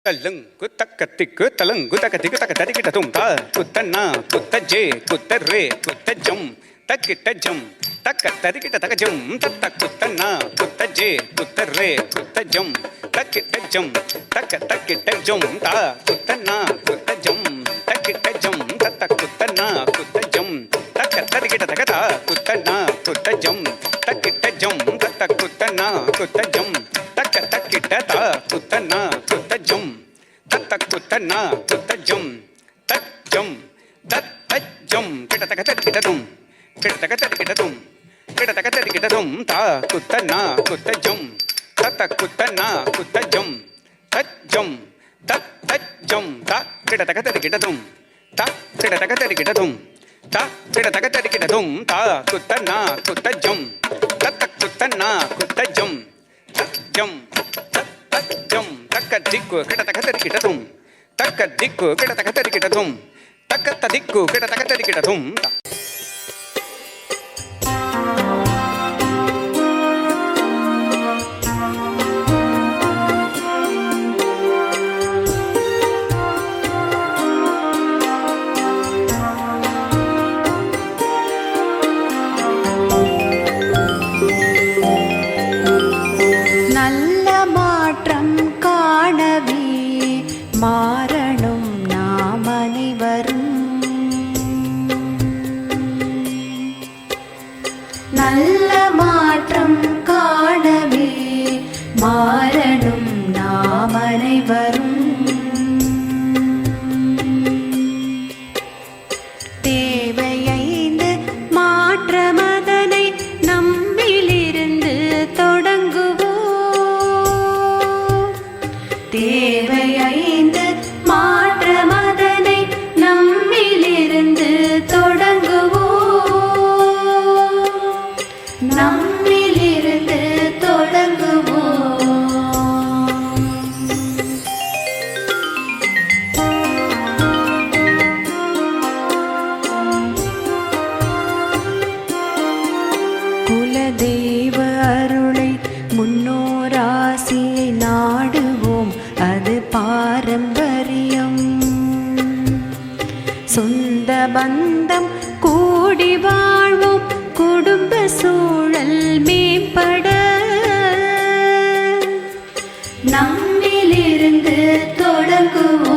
தல்லுங்கு தக்கத்திக்கு தலங்கு தக்கத்திக்கு தக்க தரிக்கிட்ட தும் தா குத்தண்ணா குத்த ஜே குத்த ரே குத்த ஜம் தக்கிட்ட ஜம் தக்க தரிக்கிட்ட தக்க ஜம் தத்த குத்தண்ணா குத்த ஜே குத்த ரே குத்த ஜம் தக்கிட்ட ஜம் தக்க தக்கிட்ட ஜம் தா குத்தண்ணா குத்த ஜம் தக்கிட்ட ஜம் தத்த குத்தண்ணா குத்த ஜம் தக்க தரிக்கிட்ட தக்க தா குத்தண்ணா குத்த ஜம் தக்கிட்ட ஜம் தத்த குத்தண்ணா குத்த ஜம் தக்க தக்கிட்ட தா குத்தண்ணா குத்த ஜம் தத்த குத்தண்ணா குத்த ஜம் தத் ஜம் தத் தத் ஜம் கிட்ட தக்க தரிக்கிட்ட தும் கிட்ட தக்க தரிக்கிட்ட தும் கிட்ட தக்க தரிக்கிட்ட தும் தா குத்தண்ணா குத்த ஜம் தத்த குத்தண்ணா குத்த ஜம் தத் ஜம் தத் தத் ஜம் தா கிட்ட தக்க தரிக்கிட்ட தும் தா கிட்ட தக்க தரிக்கிட்ட தும் தா கிட்ட தக்க தரிக்கிட்ட தும் தா குத்தண்ணா குத்த ஜம் தத்த குத்தண்ணா குத்த ஜம் தத் ஜம் தத் தத் ஜம் தக்க திக்கு கிட்ட தக்க தரிக்கிட்ட தும் தக்க திக்கு கிட்ட தக்க தரிக்கிட்ட தும் தக்க திக்கு கிட்ட தக்க தரிக்கிட்ட தும் தா மாறணும் நாம் அனைவரும் நல்ல மாற்றம் காணவே மாறணும் நாம் அனைவரும் தேவையைந்து மாற்றமதனை நம்மிலிருந்து தொடங்குவோம் தேவையைந்து மாற்றமதனை நம்மிலிருந்து தொடங்குவோம் நம்மிலிருந்து தொடங்குவோம் குலதெய்வ அருளை முன்னோர் ஆசியை நாடுவோம் அது பாரம்பரியம் சொந்த பந்தம் கூடி வாழ்வோம் குடும்ப சூழல் மேம்பட நம்மிலிருந்து தொடங்குவோம்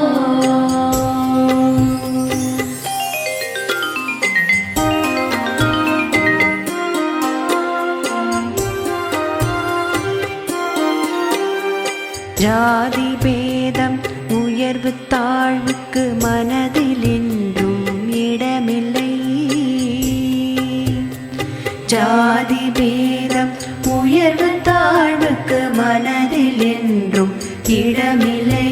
ஜாதி பேதம் உயர்வு தாழ்வுக்கு மனதில் என்றும் இடமில்லை ஜாதி பேதம் உயர்வு தாழ்வுக்கு மனதில் என்றும் இடமில்லை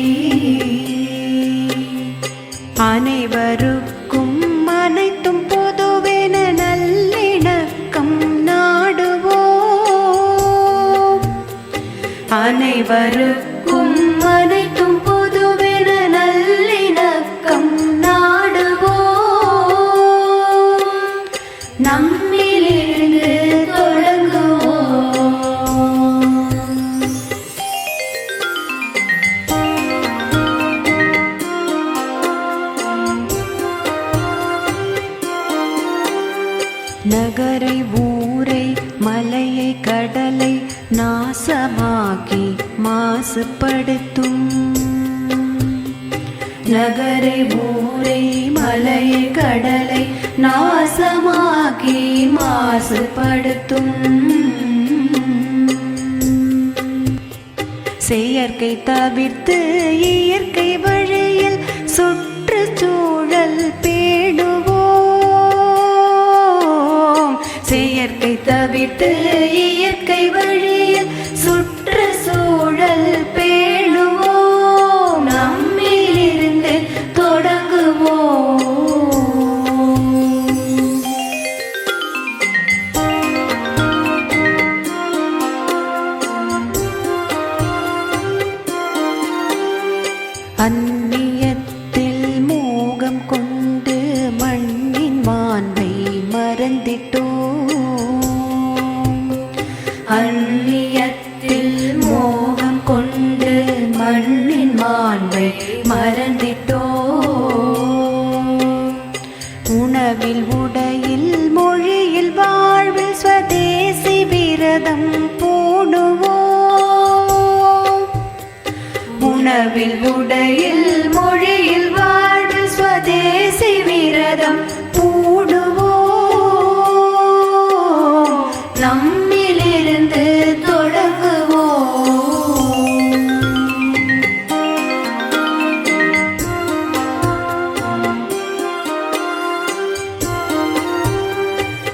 அனைவருக்கும் அனைத்தும் பொதுவென நல்லிணக்கம் நாடுவோம் அனைவருக்கும் அனைத்தும் பொதுவென நல்லிணக்கம் நாடுவோம் நம்மிலிருந்து தொடங்குவோம் நகரை ஊரை மலையை கடலை நாசமாக்கி மாசுபடுத்தும் நகரை ஊரை மலையை கடலை நாசமாக்கி மாசுபடுத்தும் செயற்கை தவிர்த்து இயற்கை வழியில் சுற்றுச்சூழல் பேணுவோம் செயற்கை தவிர்த்து இயற்கை வழியில் சுற்றுச்சூழல் பேணுவோம் நம்மிலிருந்து தொடங்குவோம் அந்நியத்தில் மோகம் கொண்டு மண்ணின் மாண்பை மறந்திட்டோம் அந்நியத்தில் மோகம் கொண்டு மண்ணின் மாண்பை மாண்பை மறந்திட்டோம். உணவில் உடையில் மொழியில் வாழ்வில் ஸ்வதேசி விரதம் பூணுவோம். உணவில் உடையில் மொழியில் வாழ்வில் ஸ்வதேசி விரதம் பூணுவோம். நம்மிலிருந்து தொடங்குவோம்.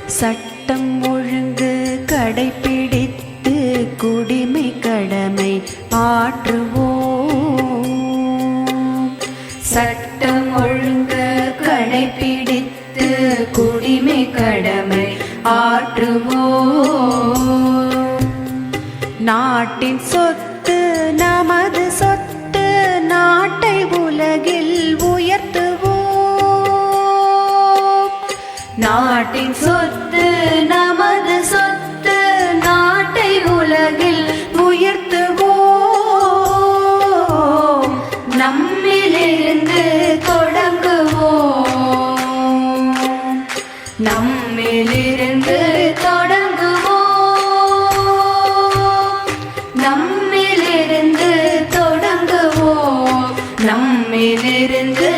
சட்டம் ஒழுங்கு கடைப்பிடித்து குடிமை கடமை ஆற்றுவோம். சட்டம் ஒழுங்கு கடைப்பிடித்து குடிமை கடமை ஆற்றுவோம். நாட்டின் சொத்து நமது சொத்து, நாட்டை உலகில் உயர்த்துவோம். நாட்டின் சொத்து நமது சொத்து, நாட்டை உலகில் உயர்த்துவோம். நம்மிலிருந்து தொடங்குவோம். நம்மிலிருந்து தொடங்குவோம். நம்மிலிருந்து தொடங்குவோம். நம்மிலிருந்து